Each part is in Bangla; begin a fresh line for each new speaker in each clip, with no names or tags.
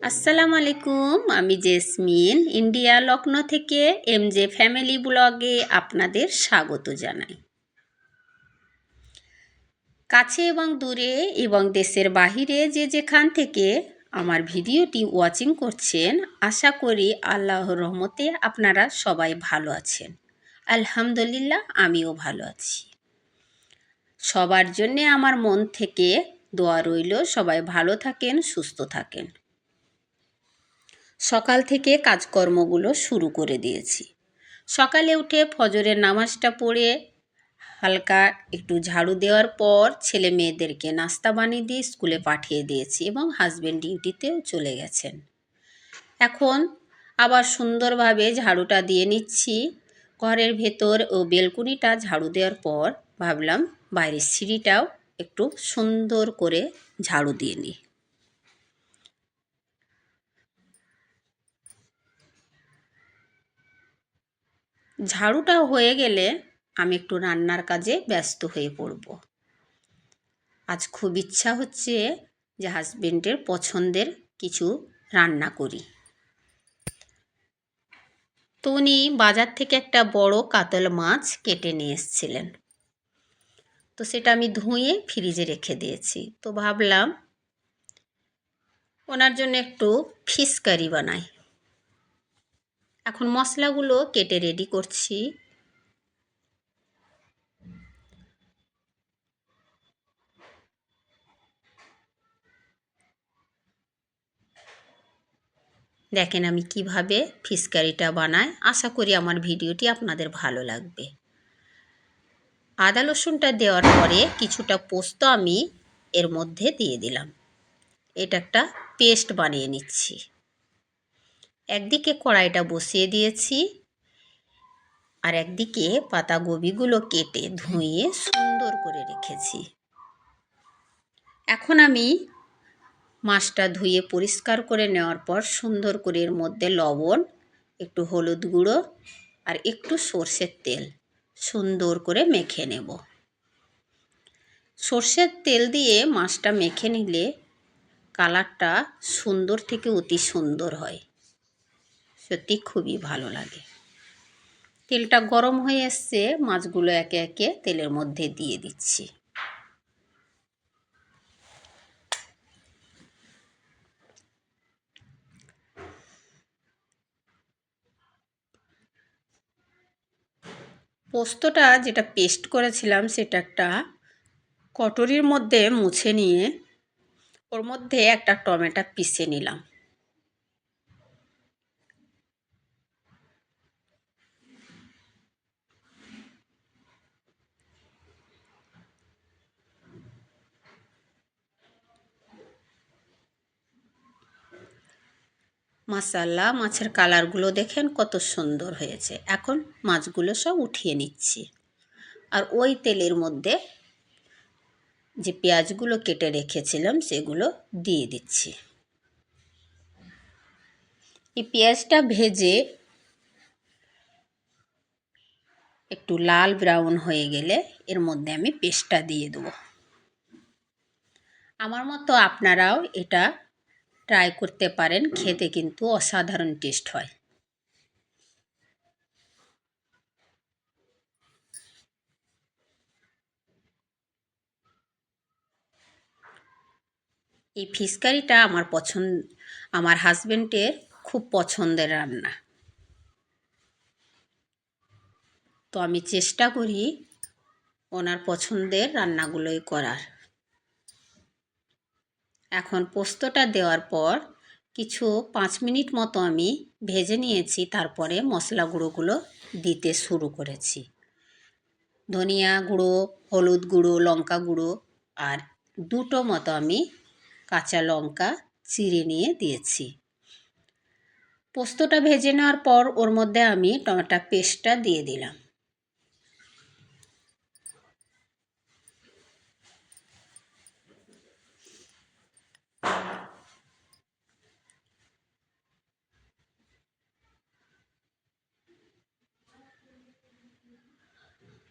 আসসালামু আলাইকুম। আমি জেসমিন ইন্ডিয়া লখনৌ থেকে এমজে ফ্যামিলি ব্লগে আপনাদের স্বাগত জানাই। কাছে এবং দূরে এবং দেশের বাহিরে যে যেখান থেকে আমার ভিডিওটি ওয়াচিং করছেন, আশা করি আল্লাহর রহমতে আপনারা সবাই ভালো আছেন। আলহামদুলিল্লাহ, আমিও ভালো আছি। সবার জন্যে আমার মন থেকে দোয়া রইল, সবাই ভালো থাকেন, সুস্থ থাকেন। সকাল থেকে কাজকর্মগুলো শুরু করে দিয়েছি। সকালে উঠে ফজরের নামাজটা পড়ে হালকা একটু ঝাড়ু দেওয়ার পর ছেলে মেয়েদেরকে নাস্তা বানিয়ে দিয়ে স্কুলে পাঠিয়ে দিয়েছি এবং হাজবেন্ড ডিউটিতেও চলে গেছেন। এখন আবার সুন্দরভাবে ঝাড়ুটা দিয়ে নিচ্ছি। ঘরের ভেতর ও বেলকুনিটা ঝাড়ু দেওয়ার পর ভাবলাম বাইরের সিঁড়িটাও একটু সুন্দর করে ঝাড়ু দিয়ে নিই। ঝাড়ুটা হয়ে গেলে আমি একটু রান্নার কাজে ব্যস্ত হয়ে পড়ব। আজ খুব ইচ্ছা হচ্ছে যে হাজবেন্ডের পছন্দের কিছু রান্না করি। তো উনি বাজার থেকে একটা বড় কাতল মাছ কেটে নিয়ে এসেছিলেন। তো সেটা আমি ধুয়ে ফ্রিজে রেখে দিয়েছি। তো ভাবলাম ওনার জন্য একটু ফিশ কারি বানাই। এখন মশলাগুলো কেটে রেডি করছি। দেখেন আমি কিভাবে ফিশ কারিটা বানাই। আশা করি আমার ভিডিওটি আপনাদের ভালো লাগবে। আদা রসুনটা দেওয়ার পরে কিছুটা পোস্ত আমি এর মধ্যে দিয়ে দিলাম। এটা একটা পেস্ট বানিয়ে নিচ্ছি। একদিকে কড়াইটা বসিয়ে দিয়েছি, আর একদিকে পাতাকপিগুলো কেটে ধুয়ে সুন্দর করে রেখেছি। এখন আমি মাছটা ধুয়ে পরিষ্কার করে নেওয়ার পর সুন্দর করে এর মধ্যে লবণ, একটু হলুদ গুঁড়ো আর একটু সর্ষের তেল সুন্দর করে মেখে নেব। সর্ষের তেল দিয়ে মাছটা মেখে নিলে কালারটা সুন্দর থেকে অতি সুন্দর হয়। সত্যি খুবই ভালো লাগে। তেলটা গরম হয়ে এসছে, মাছগুলো একে একে তেলের মধ্যে দিয়ে দিচ্ছি। পোস্তটা যেটা পেস্ট করেছিলাম সেটা একটা কটরির মধ্যে মুছে নিয়ে ওর মধ্যে একটা টমেটো পিষে নিলাম। মাশাআল্লাহ, মাছের কালারগুলো দেখেন কত সুন্দর হয়েছে। এখন মাছগুলো সব উঠিয়ে নিচ্ছি, আর ওই তেলের মধ্যে যে পেঁয়াজগুলো কেটে রেখেছিলাম সেগুলো দিয়ে দিচ্ছি। এই পেঁয়াজটা ভেজে একটু লাল ব্রাউন হয়ে গেলে এর মধ্যে আমি পেস্টটা দিয়ে দেবো। আমার মতো আপনারাও এটা ট্রাই করতে পারেন, খেতে কিন্তু অসাধারণ টেস্ট হয়। এই ফিশ কারিটা আমার হাজবেন্ডের খুব পছন্দের রান্না। তো আমি চেষ্টা করি ওনার পছন্দের রান্নাগুলোই করার। এখন পোস্তটা দেওয়ার পর কিছু 5 মিনিট মতো আমি ভেজে নিয়েছি, তারপরে মশলা গুঁড়োগুলো দিতে শুরু করেছি। ধনিয়া গুঁড়ো, হলুদ গুঁড়ো, লঙ্কা গুঁড়ো আর 2টো মতো আমি কাঁচা লঙ্কা চিড়ে নিয়ে দিয়েছি। পোস্তটা ভেজে নেওয়ার পর ওর মধ্যে আমি টমেটো পেস্টটা দিয়ে দিলাম।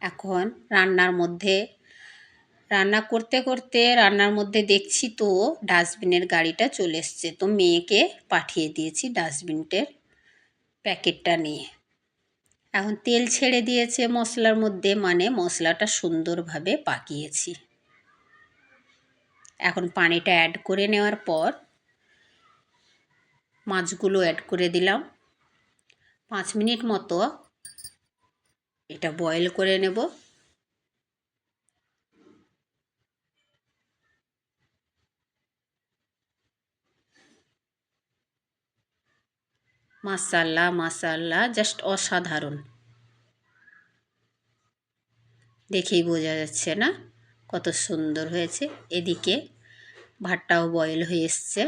এখন রান্নার মধ্যে রান্না করতে করতে রান্নার মধ্যে দেখছি তো ডাস্টবিনের গাড়িটা চলে এসছে, তো মেয়েকে পাঠিয়ে দিয়েছি ডাস্টবিনটার প্যাকেটটা নিয়ে। এখন তেল ছেড়ে দিয়েছে মশলার মধ্যে, মানে মশলাটা সুন্দরভাবে পাকিয়েছি। এখন পানিটা অ্যাড করে নেওয়ার পর মাছগুলো অ্যাড করে দিলাম। 5 মিনিট মতো এটা বয়েল করে নেব। মাশাআল্লাহ মাশাআল্লাহ, জাস্ট অসাধারণ, দেখেই বোঝা যাচ্ছে না কত সুন্দর হয়েছে। এদিকে ভাতটাও বয়েল হয়ে এসছে।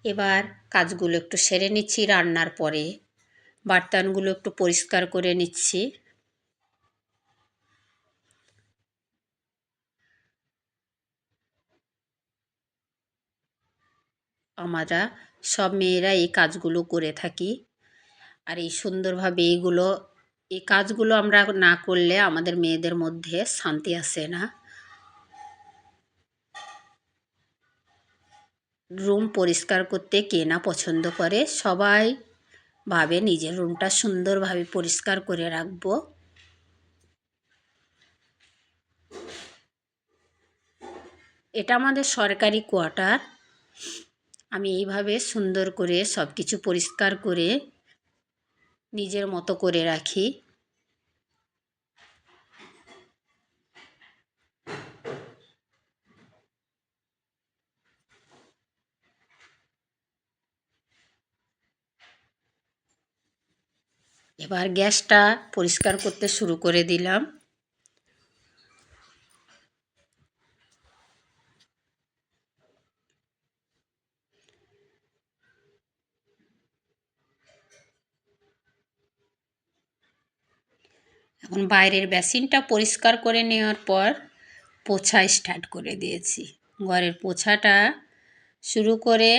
এবার কাজগুলো একটু সেরে নিচ্ছি। রান্নার পরে বার্তানগুলো একটু পরিষ্কার করে নিচ্ছি। আমরা সব মেয়েরা এই কাজগুলো করে থাকি, আর এই সুন্দরভাবে এই কাজগুলো আমরা না করলে আমাদের মেয়েদের মধ্যে শান্তি আসে না। রুম পরিষ্কার করতে কে না পছন্দ করে, সবাই ভাবে নিজের রুমটা সুন্দরভাবে পরিষ্কার করে রাখবো। এটা আমাদের সরকারি কোয়ার্টার। আমি এইভাবে সুন্দর করে সব কিছু পরিষ্কার করে নিজের মতো করে রাখি। এবার গ্যাসটা পরিষ্কার করতে শুরু করে দিলাম। এখন বাইরের বেসিনটা পরিষ্কার করে নেওয়ার পর পোছা স্টার্ট করে দিয়েছি। ঘরের পোছাটা শুরু করে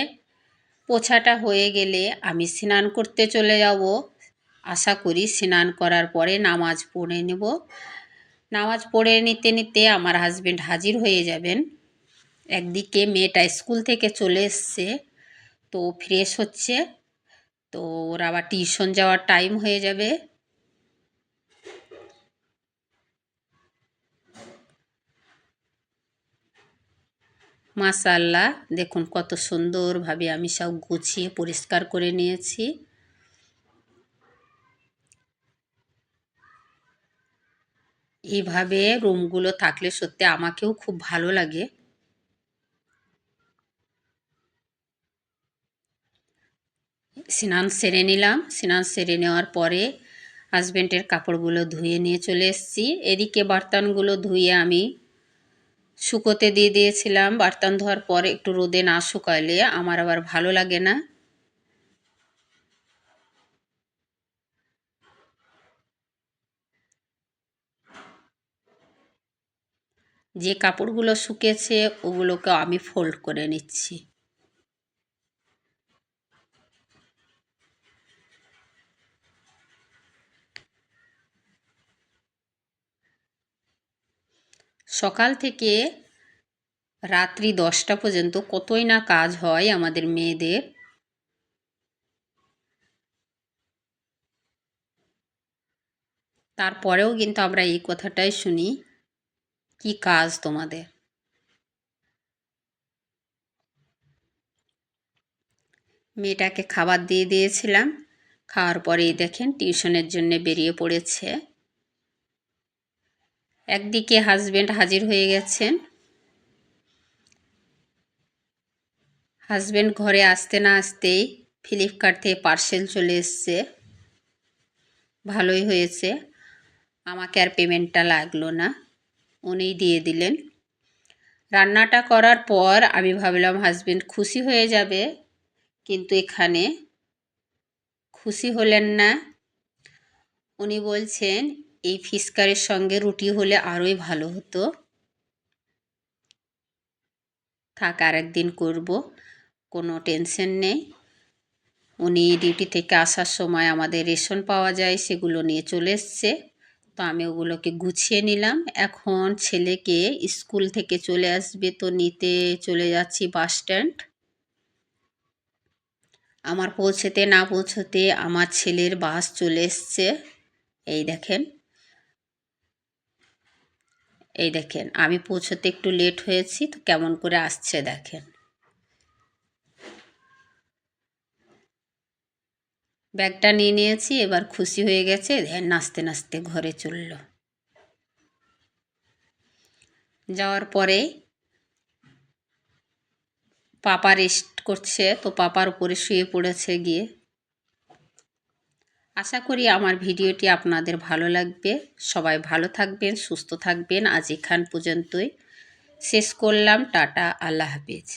পোছাটা হয়ে গেলে আমি স্নান করতে চলে যাব। আশা করি স্নান করার পরে নামাজ পড়ে নেব। নামাজ পড়ে নিতে নিতে আমার হাজবেন্ড হাজির হয়ে যাবেন। একদিকে মেয়েটা স্কুল থেকে চলে এসছে, তো ফ্রেশ হচ্ছে, তো ওর আবার টিউশন যাওয়ার টাইম হয়ে যাবে। মাশাআল্লাহ, দেখুন কত সুন্দরভাবে আমি সব গুছিয়ে পরিষ্কার করে নিয়েছি। এইভাবে রুমগুলো থাকলে সত্যি আমাকেও খুব ভালো লাগে। স্নান সেরে নিলাম। স্নান সেরে নেওয়ার পরে হাজবেন্ডের কাপড়গুলো ধুয়ে নিয়ে চলে এসেছি। এদিকে বার্তানগুলো ধুয়ে আমি শুকোতে দিয়ে দিয়েছিলাম। বার্তান ধোয়ার পরে একটু রোদে না শুকাইলে আমার আবার ভালো লাগে না। যে কাপড়গুলো শুকেছে ওগুলোকে আমি ফোল্ড করে নিচ্ছি। সকাল থেকে রাত্রি 10টা পর্যন্ত কতই না কাজ হয় আমাদের মেয়েদের। তারপরেও কিন্তু আমরা এই কথাটাই শুনি, কি কাজ তোমাদের। মেয়েটাকে খাবার দিয়ে দিয়েছিলাম। খাওয়ার পরেই দেখেন টিউশনের জন্য বেরিয়ে পড়েছে। একদিকে হাজবেন্ড হাজির হয়ে গেছেন। হাজবেন্ড ঘরে আসতে না আসতেই ফ্লিপকার্ট থেকে পার্সেল চলে এসছে। ভালোই হয়েছে, আমাকে আর পেমেন্টটা লাগলো না, উনিই দিয়ে দিলেন। রান্নাটা করার পর আমি ভাবলাম হাজবেন্ড খুশি হয়ে যাবে, কিন্তু এখানে খুশি হলেন না। উনি বলছেন এই ফিশ কারির সঙ্গে রুটি হলে আরোই ভালো হতো। থাক, আর একদিন করব, কোনো টেনশন নেই। উনি ডিউটি থেকে আসার সময় আমাদের রেশন পাওয়া যায় সেগুলো নিয়ে চলে এসছে, তো তো আমি ওগুলোকে গুছিয়ে নিলাম। এখন ছেলেকে স্কুল থেকে চলে আসবে, তো নিতে চলে যাচ্ছি বাস স্ট্যান্ড। আমার পৌঁছতে না পৌঁছতে আমার ছেলের বাস চলে এসছে। এই দেখেন, এই দেখেন, আমি পৌঁছতে একটু লেট হয়েছি, তো কেমন করে আসছে দেখেন। ব্যাগটা নিয়ে নিয়েছি, এবার খুশি হয়ে গেছে, নাচতে নাচতে ঘরে চলল। যাওয়ার পরে পাপা রেস্ট করছে, তো পাপার উপরে শুয়ে পড়েছে গিয়ে। আশা করি আমার ভিডিওটি আপনাদের ভালো লাগবে। সবাই ভালো থাকবেন, সুস্থ থাকবেন। আজ এখান পর্যন্তই শেষ করলাম। টাটা, আল্লাহ হাফেজ।